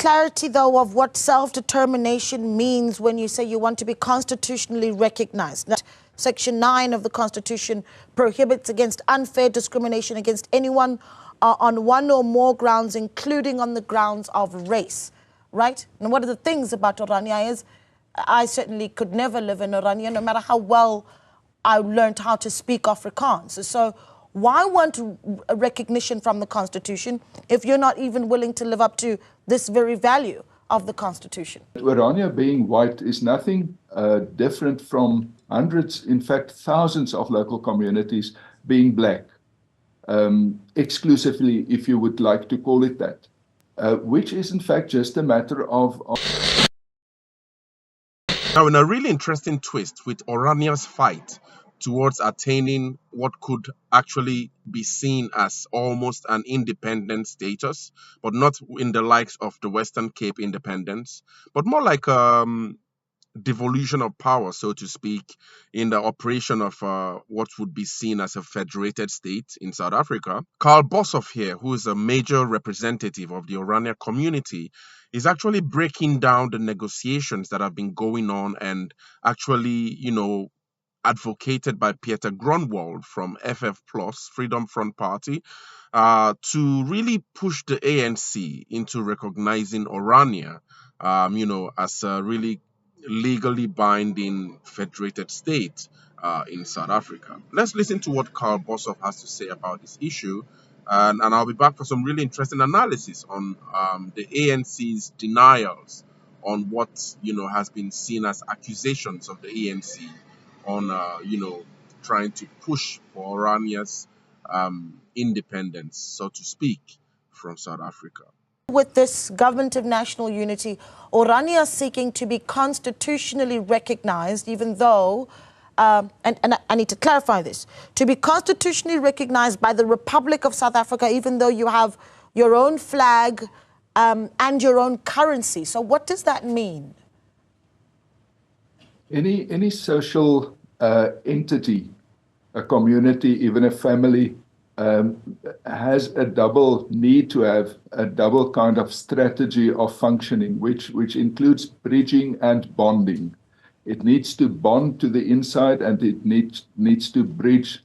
clarity, though, of what self-determination means when you say you want to be constitutionally recognized. Now, Section 9 of the Constitution prohibits against unfair discrimination against anyone on one or more grounds, including on the grounds of race, right? And one of the things about Orania is I certainly could never live in Orania, no matter how well I learned how to speak Afrikaans. So why want a recognition from the Constitution if you're not even willing to live up to this very value of the Constitution? Orania being white is nothing different from hundreds, in fact, thousands of local communities being black, exclusively, if you would like to call it that, which is in fact just a matter of... Now, in a really interesting twist with Orania's fight towards attaining what could actually be seen as almost an independent status, but not in the likes of the Western Cape independence, but more like devolution of power, so to speak, in the operation of what would be seen as a federated state in South Africa. Carel Boshoff here, who is a major representative of the Orania community, is actually breaking down the negotiations that have been going on and actually, advocated by Pieter Grunwald from FF Plus, Freedom Front Party, to really push the ANC into recognizing Orania, as a really legally binding federated state in South Africa. Let's listen to what Carel Boshoff has to say about this issue, and I'll be back for some really interesting analysis on the ANC's denials on what has been seen as accusations of the ANC on trying to push for Orania's independence, so to speak, from South Africa. With this government of national unity, Orania is seeking to be constitutionally recognized, even though, and I need to clarify this, to be constitutionally recognized by the Republic of South Africa, even though you have your own flag and your own currency. So what does that mean? Any social entity, a community, even a family, has a double need to have a double kind of strategy of functioning, which includes bridging and bonding. It needs to bond to the inside and it needs to bridge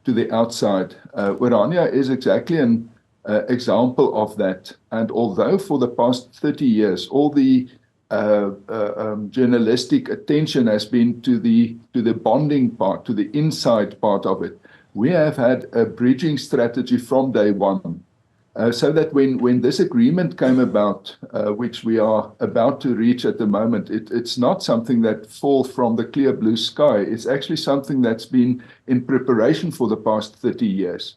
to the outside. Orania is exactly an example of that. And although for the past 30 years, all the journalistic attention has been to the bonding part, to the inside part of it, we have had a bridging strategy from day one, so that when this agreement came about, which we are about to reach at the moment, it's not something that falls from the clear blue sky. It's actually something that's been in preparation for the past 30 years,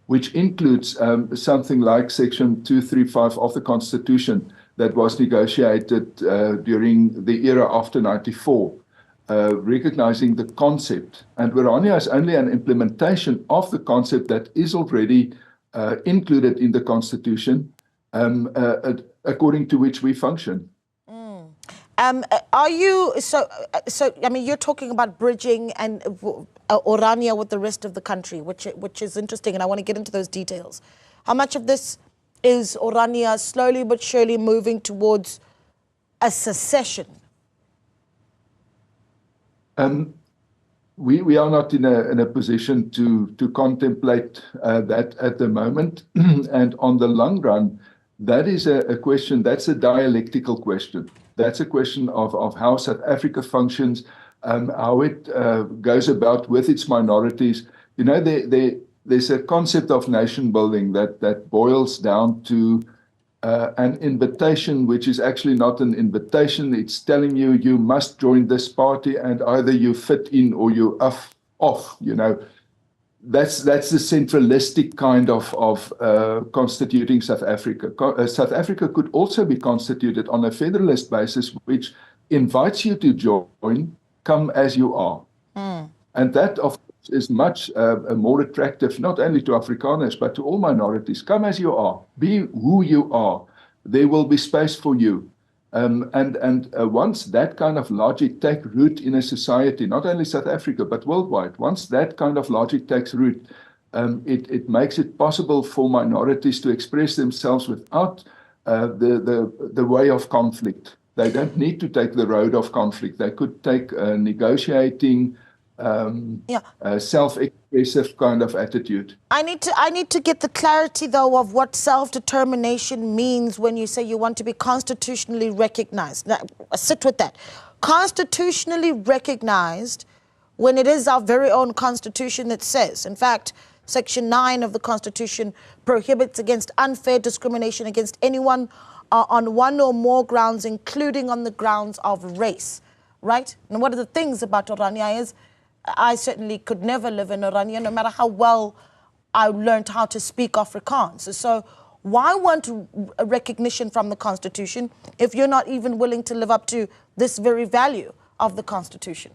which includes something like Section 235 of the Constitution that was negotiated during the era after 94. Recognizing the concept, and Orania is only an implementation of the concept that is already included in the Constitution, according to which we function. Are you so? I mean, you're talking about bridging and Orania with the rest of the country, which is interesting, and I want to get into those details. How much of this is Orania slowly but surely moving towards a secession? We are not in a position to contemplate that at the moment. And on the long run, that is a question, that's a dialectical question. That's a question of how South Africa functions, how it goes about with its minorities. There's a concept of nation building that boils down to an invitation, which is actually not an invitation. It's telling you, you must join this party and either you fit in or you off. That's the centralistic kind of constituting South Africa. South Africa could also be constituted on a federalist basis, which invites you to join, come as you are. And that, of course, is much more attractive, not only to Afrikaners, but to all minorities. Come as you are, be who you are. There will be space for you. And once that kind of logic takes root in a society, not only South Africa, but worldwide, once that kind of logic takes root, it makes it possible for minorities to express themselves without the way of conflict. They don't need to take the road of conflict. They could take a negotiating, self-expressive kind of attitude. I need to get the clarity, though, of what self-determination means when you say you want to be constitutionally recognized. Now, sit with that. Constitutionally recognized, when it is our very own Constitution that says, in fact, Section 9 of the Constitution prohibits against unfair discrimination against anyone on one or more grounds, including on the grounds of race, right? And one of the things about Orania is I certainly could never live in Orania, no matter how well I learned how to speak Afrikaans. So why want a recognition from the Constitution if you're not even willing to live up to this very value of the Constitution?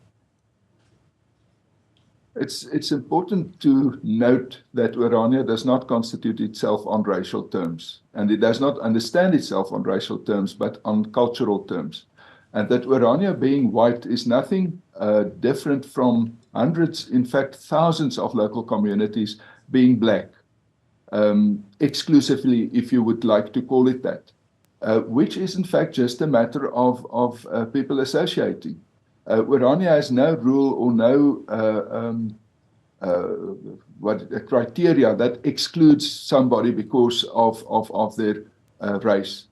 It's important to note that Orania does not constitute itself on racial terms, and it does not understand itself on racial terms, but on cultural terms. And that Orania being white is nothing different from hundreds, in fact, thousands of local communities being black, exclusively, if you would like to call it that, which is in fact just a matter of people associating. Orania has no rule or no criteria that excludes somebody because of their race.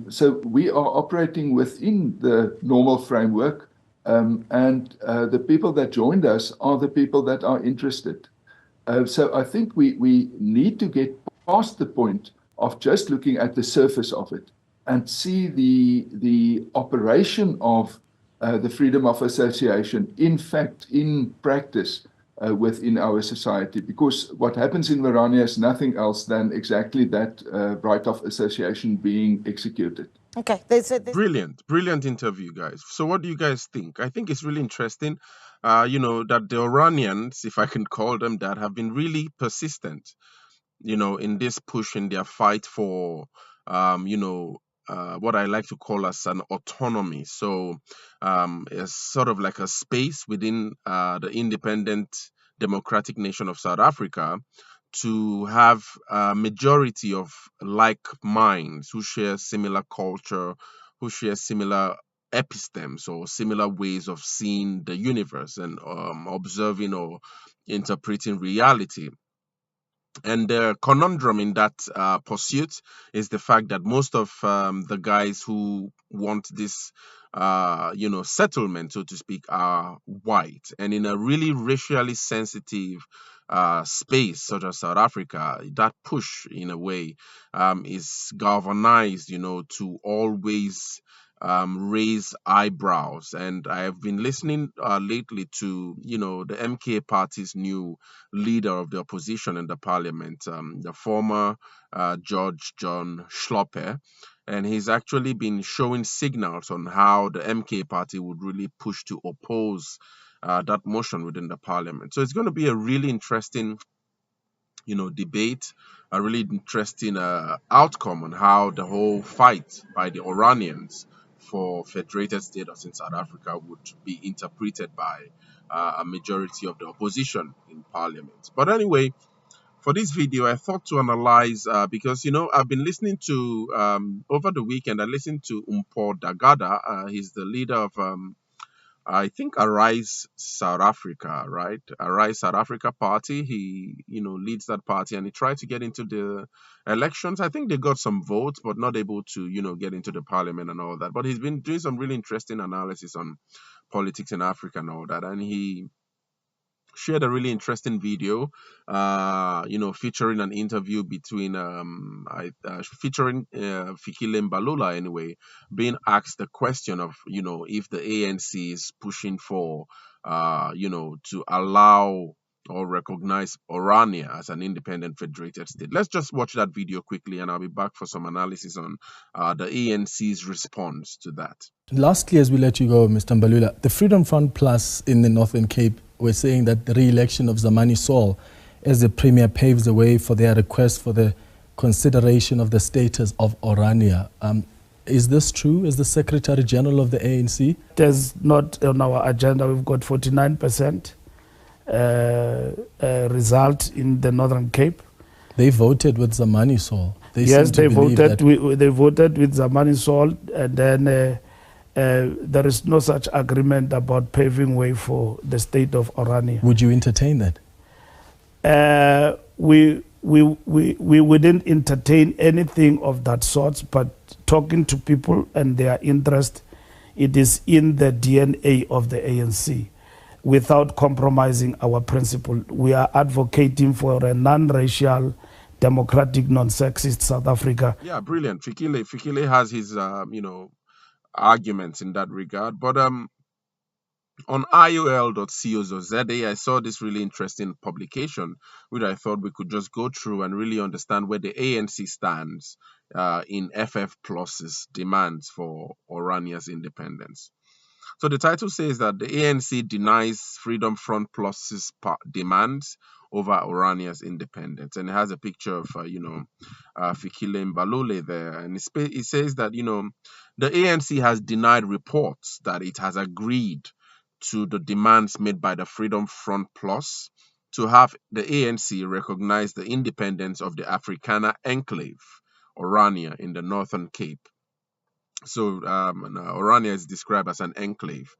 So we are operating within the normal framework, and the people that joined us are the people that are interested. So I think we need to get past the point of just looking at the surface of it and see the operation of the freedom of association, in fact, in practice within our society. Because what happens in Orania is nothing else than exactly that right of association being executed. Okay. Brilliant interview, guys. So what do you guys think? I think it's really interesting, that the Oranians, if I can call them that, have been really persistent, in this push, in their fight for, what I like to call as an autonomy. So it's sort of like a space within the independent democratic nation of South Africa to have a majority of like minds who share similar culture, who share similar epistemes or similar ways of seeing the universe and observing or interpreting reality. And the conundrum in that pursuit is the fact that most of the guys who want this, settlement, so to speak, are white. And in a really racially sensitive space such as South Africa, that push, in a way, is galvanized, to always raise eyebrows. And I have been listening lately to, the MK party's new leader of the opposition in the parliament, the former Judge John Schlopper, and he's actually been showing signals on how the MK party would really push to oppose that motion within the parliament. So it's going to be a really interesting, debate, a really interesting outcome on how the whole fight by the Oranians for federated status in South Africa would be interpreted by a majority of the opposition in parliament. But anyway, for this video, I thought to analyze, because, I've been listening to, over the weekend, I listened to Umpo Dagada. He's the leader of, I think, Arise South Africa, right? Arise South Africa party. He, leads that party, and he tried to get into the elections. I think they got some votes, but not able to, get into the parliament and all that. But he's been doing some really interesting analysis on politics in Africa and all that. And he shared a really interesting video, featuring an interview between, featuring Fikile Mbalula, anyway, being asked the question of, if the ANC is pushing for, to allow or recognize Orania as an independent federated state. Let's just watch that video quickly, and I'll be back for some analysis on the ANC's response to that. Lastly, as we let you go, Mr. Mbalula, the Freedom Front Plus in the Northern Cape were saying that the re-election of Zamani Saul as the Premier paves the way for their request for the consideration of the status of Orania. Is this true? Is the Secretary General of the ANC? It is not on our agenda. We've got 49% result in the Northern Cape. They voted with Zamani Saul. They Yes, seem to they believe voted. that. They voted with Zamani Sol, and then there is no such agreement about paving way for the state of Orania. Would you entertain that? We wouldn't entertain anything of that sort, but talking to people and their interest, it is in the DNA of the ANC. Without compromising our principle, we are advocating for a non-racial, democratic, non-sexist South Africa. Yeah, brilliant. Fikile has his arguments in that regard. But on iol.co.za, I saw this really interesting publication, which I thought we could just go through and really understand where the ANC stands in FF Plus's demands for Orania's independence. So the title says that the ANC denies Freedom Front Plus's demands over Orania's independence, and it has a picture of Fikile Mbalule there, and it says that the ANC has denied reports that it has agreed to the demands made by the Freedom Front Plus to have the ANC recognize the independence of the Afrikaner enclave, Orania, in the Northern Cape. So Orania is described as an enclave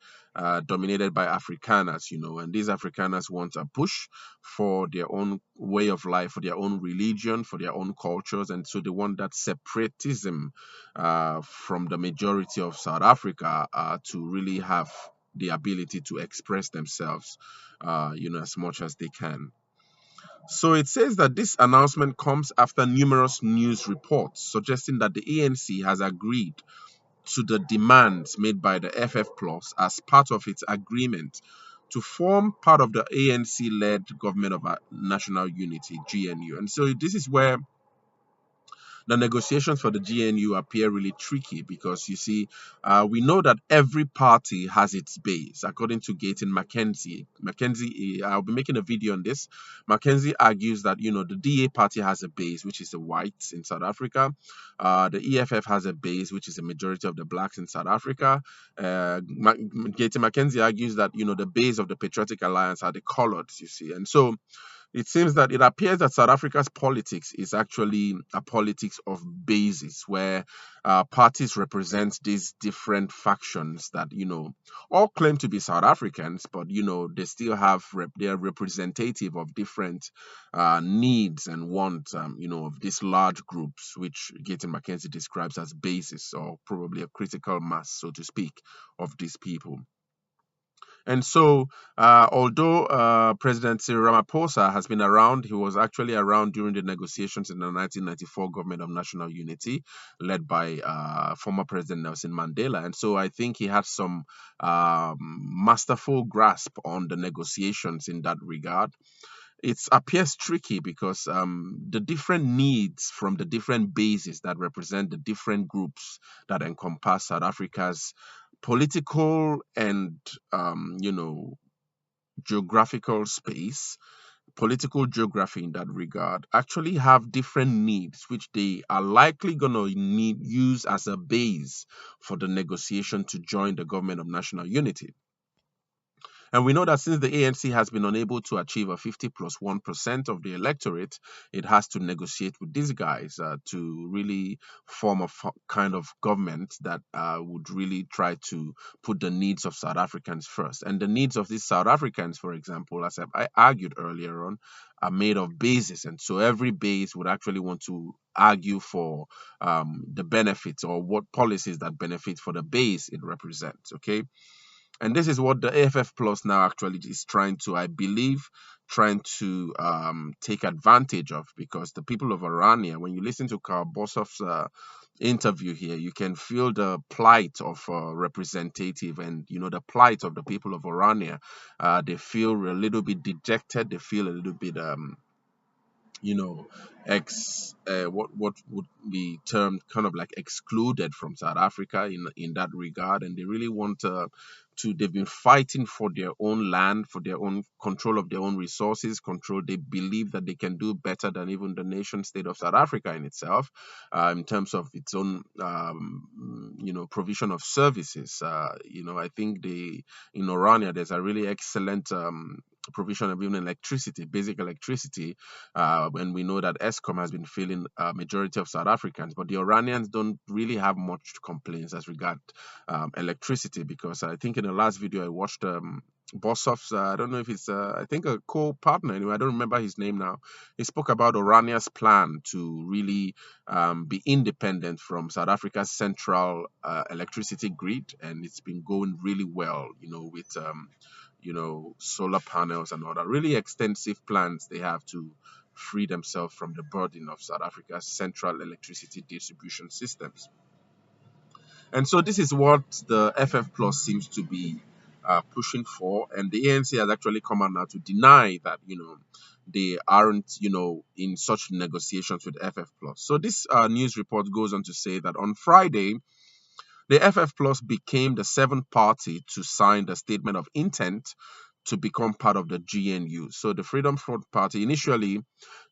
dominated by Afrikaners, and these Afrikaners want a push for their own way of life, for their own religion, for their own cultures, and so they want that separatism from the majority of South Africa to really have the ability to express themselves, as much as they can. So it says that this announcement comes after numerous news reports suggesting that the ANC has agreed to the demands made by the FF Plus as part of its agreement to form part of the ANC-led Government of National Unity, GNU. And so this is where the negotiations for the GNU appear really tricky because you see, we know that every party has its base, according to Gayton Mackenzie. I'll be making a video on this. Mackenzie argues that the DA party has a base, which is the whites in South Africa. The EFF has a base, which is the majority of the blacks in South Africa. Gayton Mackenzie argues that the base of the Patriotic Alliance are the coloreds, you see, and so it seems that it appears that South Africa's politics is actually a politics of bases where parties represent these different factions that, all claim to be South Africans, but, they still have, they're representative of different needs and wants, of these large groups, which Gayton Mackenzie describes as bases or probably a critical mass, so to speak, of these people. And so, although President Cyril Ramaphosa has been around, he was actually around during the negotiations in the 1994 Government of National Unity, led by former President Nelson Mandela. And so I think he had some masterful grasp on the negotiations in that regard. It appears tricky because the different needs from the different bases that represent the different groups that encompass South Africa's political and geographical space, political geography in that regard, actually have different needs which they are likely going to use as a base for the negotiation to join the Government of National Unity. And we know that since the ANC has been unable to achieve a 50+1% of the electorate, it has to negotiate with these guys to really form a kind of government that would really try to put the needs of South Africans first. And the needs of these South Africans, for example, as I argued earlier on, are made of bases. And so every base would actually want to argue for the benefits or what policies that benefit for the base it represents, okay? And this is what the AFF Plus now actually is trying to, I believe, take advantage of, because the people of Orania, when you listen to Carel Boshoff's interview here, you can feel the plight of representative and, the plight of the people of Orania. They feel a little bit dejected. They feel a little bit what would be termed kind of like excluded from South Africa in that regard, and they really want they've been fighting for their own land, for their own control of their own resources, control. They believe that they can do better than even the nation state of South Africa in itself, in terms of its own provision of services. I think in Orania there's a really excellent provision of even electricity, basic electricity, when we know that ESCOM has been failing a majority of South Africans. But the Oranians don't really have much complaints as regard electricity, because I think in the last video I watched, Boshoff's, I don't know if it's, I think a co-partner, anyway, I don't remember his name now. He spoke about Orania's plan to really be independent from South Africa's central electricity grid, and it's been going really well, with solar panels and all that. Really extensive plans they have to free themselves from the burden of South Africa's central electricity distribution systems. And so this is what the FF Plus seems to be pushing for. And the ANC has actually come out now to deny that, they aren't, in such negotiations with FF Plus. So this news report goes on to say that on Friday, the FF Plus became the seventh party to sign the statement of intent to become part of the GNU. So the Freedom Front Party, initially,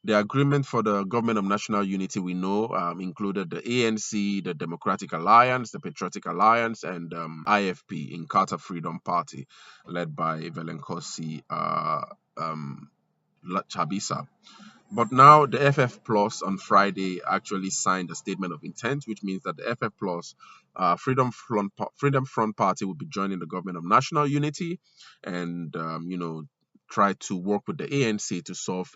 the agreement for the Government of National Unity, we know, included the ANC, the Democratic Alliance, the Patriotic Alliance, and IFP, Inkatha Freedom Party, led by Velenkosi Chabisa. But now the FF Plus on Friday actually signed a statement of intent, which means that the FF Plus Freedom Front Party will be joining the Government of National Unity, and try to work with the ANC to solve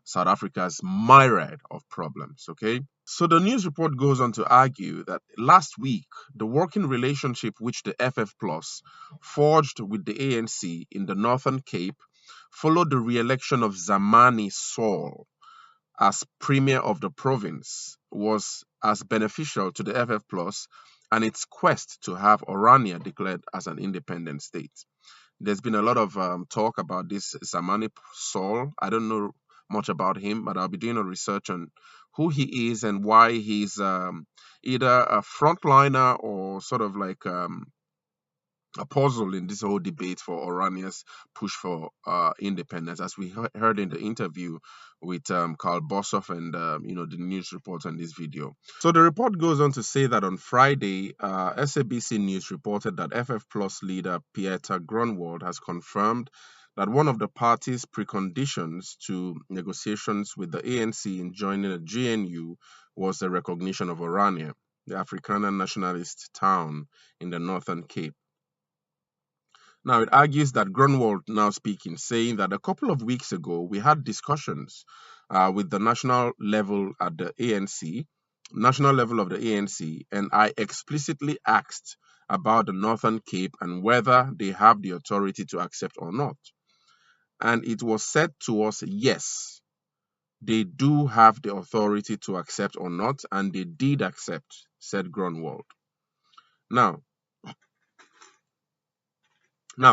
South Africa's myriad of problems. Okay. So the news report goes on to argue that last week, the working relationship which the FF Plus forged with the ANC in the Northern Cape followed the re-election of Zamani Saul as premier of the province was as beneficial to the FF Plus and its quest to have Orania declared as an independent state. There's been a lot of talk about this Zamani Saul. I don't know much about him, but I'll be doing a research on who he is and why he's either a frontliner or sort of like a puzzle in this whole debate for Orania's push for independence, as we heard in the interview with Carel Boshoff and the news report on this video. So the report goes on to say that on Friday, SABC News reported that FF Plus leader Pieter Grunwald has confirmed that one of the party's preconditions to negotiations with the ANC in joining the GNU was the recognition of Orania, the Afrikaner nationalist town in the Northern Cape. Now, it argues that Grunwald, now speaking, saying that a couple of weeks ago, we had discussions with the national level at the ANC, national level of the ANC, and I explicitly asked about the Northern Cape and whether they have the authority to accept or not. And it was said to us, yes, they do have the authority to accept or not, and they did accept, said Grunwald. Now,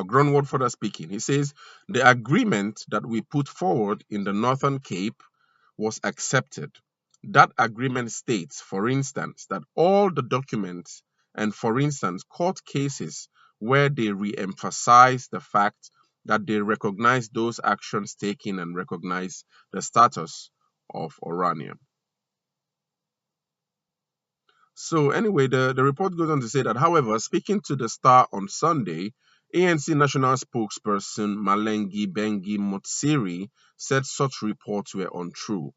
Grunwald further speaking, he says, the agreement that we put forward in the Northern Cape was accepted. That agreement states, for instance, that all the documents and, for instance, court cases where they re-emphasize the fact that they recognize those actions taken and recognize the status of Orania. So anyway, the report goes on to say that, however, speaking to the Star on Sunday, ANC national spokesperson Malengi Bengi Motsiri said such reports were untrue.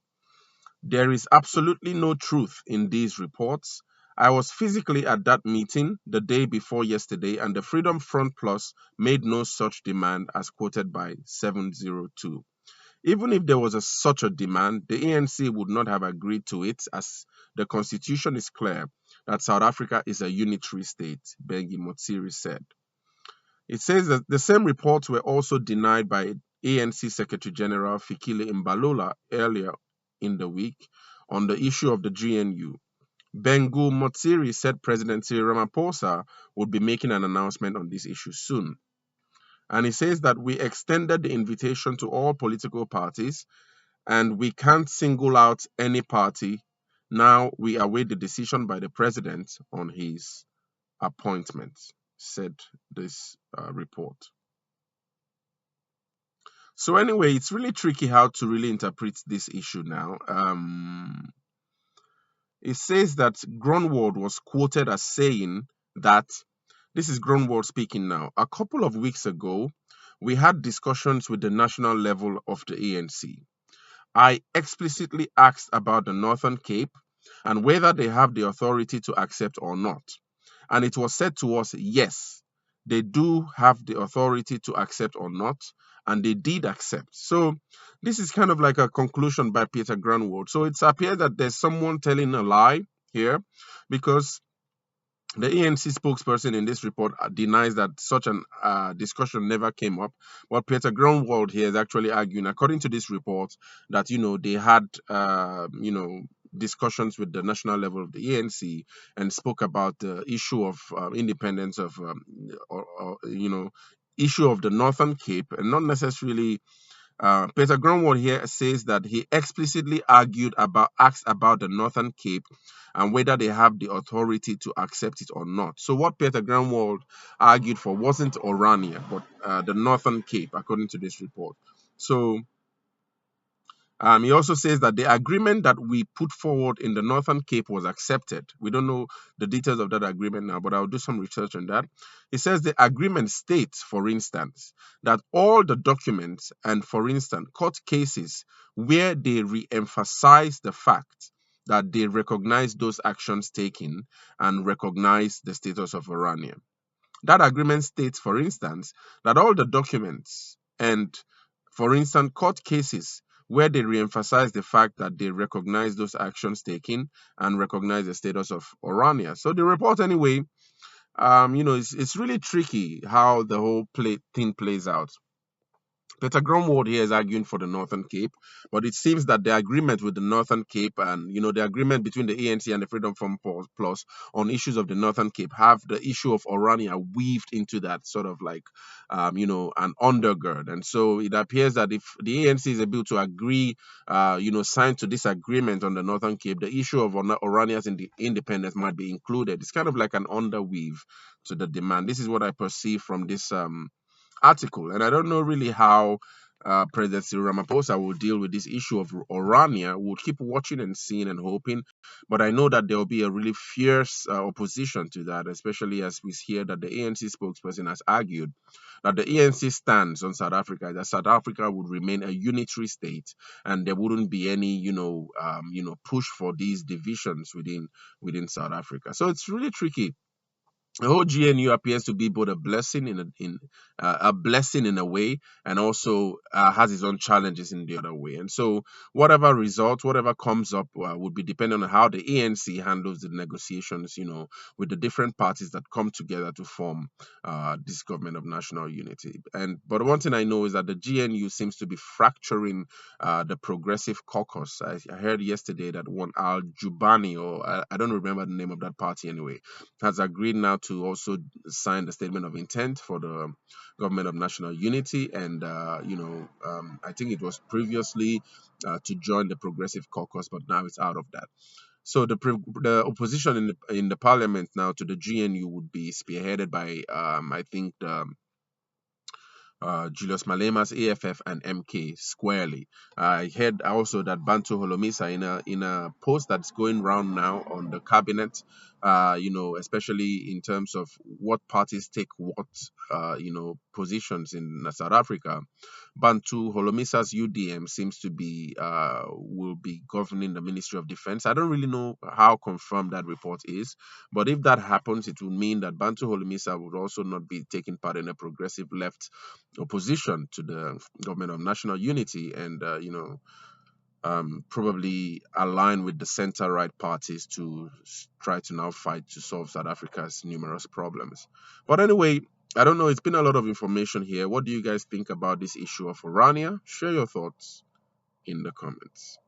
There is absolutely no truth in these reports. I was physically at that meeting the day before yesterday, and the Freedom Front Plus made no such demand as quoted by 702. Even if there was such a demand, the ANC would not have agreed to it, as the constitution is clear that South Africa is a unitary state, Bengi Motsiri said. It says that the same reports were also denied by ANC Secretary General Fikile Mbalula earlier in the week on the issue of the GNU. Bengu Motsiri said President Cyril Ramaphosa would be making an announcement on this issue soon. And he says that we extended the invitation to all political parties and we can't single out any party. Now we await the decision by the president on his appointment, said this report. So anyway, it's really tricky how to really interpret this issue now. It says that Grunwald was quoted as saying that, this is Grunwald speaking now, a couple of weeks ago, we had discussions with the national level of the ANC. I explicitly asked about the Northern Cape and whether they have the authority to accept or not. And it was said to us, yes, they do have the authority to accept or not, and they did accept. So this is kind of like a conclusion by Peter Granwald. So it's appeared that there's someone telling a lie here, because the ANC spokesperson in this report denies that such an discussion never came up. But Peter Grunwald here is actually arguing, according to this report, that they had discussions with the national level of the ANC and spoke about the issue of independence of issue of the Northern Cape, and not necessarily. Peter Grunwald here says that he explicitly asked about the Northern Cape and whether they have the authority to accept it or not. So what Peter Grunwald argued for wasn't Orania, but the Northern Cape, according to this report. So he also says that the agreement that we put forward in the Northern Cape was accepted. We don't know the details of that agreement now, but I'll do some research on that. He says the agreement states, for instance, that all the documents and, for instance, court cases where they re-emphasize the fact that they recognize those actions taken and recognize the status of Orania. That agreement states, for instance, that all the documents and, for instance, court cases where they re-emphasize the fact that they recognize those actions taken and recognize the status of Orania. So the report, anyway, it's really tricky how the whole thing plays out. Peter Grunwald here is arguing for the Northern Cape, but it seems that the agreement with the Northern Cape and the agreement between the ANC and the Freedom Front Plus on issues of the Northern Cape have the issue of Orania weaved into that, sort of like an undergird. And so it appears that if the ANC is able to agree, sign to this agreement on the Northern Cape, the issue of Orania's independence might be included. It's kind of like an underweave to the demand. This is what I perceive from this article, and I don't know really how President Cyril Ramaphosa will deal with this issue of Orania. We'll keep watching and seeing and hoping, but I know that there will be a really fierce opposition to that, especially as we hear that the ANC spokesperson has argued that the ANC stance on South Africa, that South Africa would remain a unitary state, and there wouldn't be any push for these divisions within South Africa. So it's really tricky. The whole GNU appears to be both a blessing in a way, and also has its own challenges in the other way. And so, whatever result, whatever comes up, would be dependent on how the ANC handles the negotiations, with the different parties that come together to form this government of national unity. But one thing I know is that the GNU seems to be fracturing the Progressive Caucus. I heard yesterday that one Al Jubani, or I don't remember the name of that party anyway, has agreed now to also sign the statement of intent for the government of national unity, and I think it was previously to join the Progressive Caucus, but now it's out of that. So the opposition in the parliament now to the GNU would be spearheaded by I think Julius Malema's AFF and MK squarely. I heard also that Bantu Holomisa in a post that's going around now on the cabinet, especially in terms of what parties take what positions in South Africa. Bantu Holomisa's UDM seems to be will be governing the Ministry of Defense. I don't really know how confirmed that report is, but if that happens, it would mean that Bantu Holomisa would also not be taking part in a progressive left opposition to the government of national unity, and probably align with the center-right parties to try to now fight to solve South Africa's numerous problems. But anyway, I don't know. It's been a lot of information here. What do you guys think about this issue of Orania? Share your thoughts in the comments.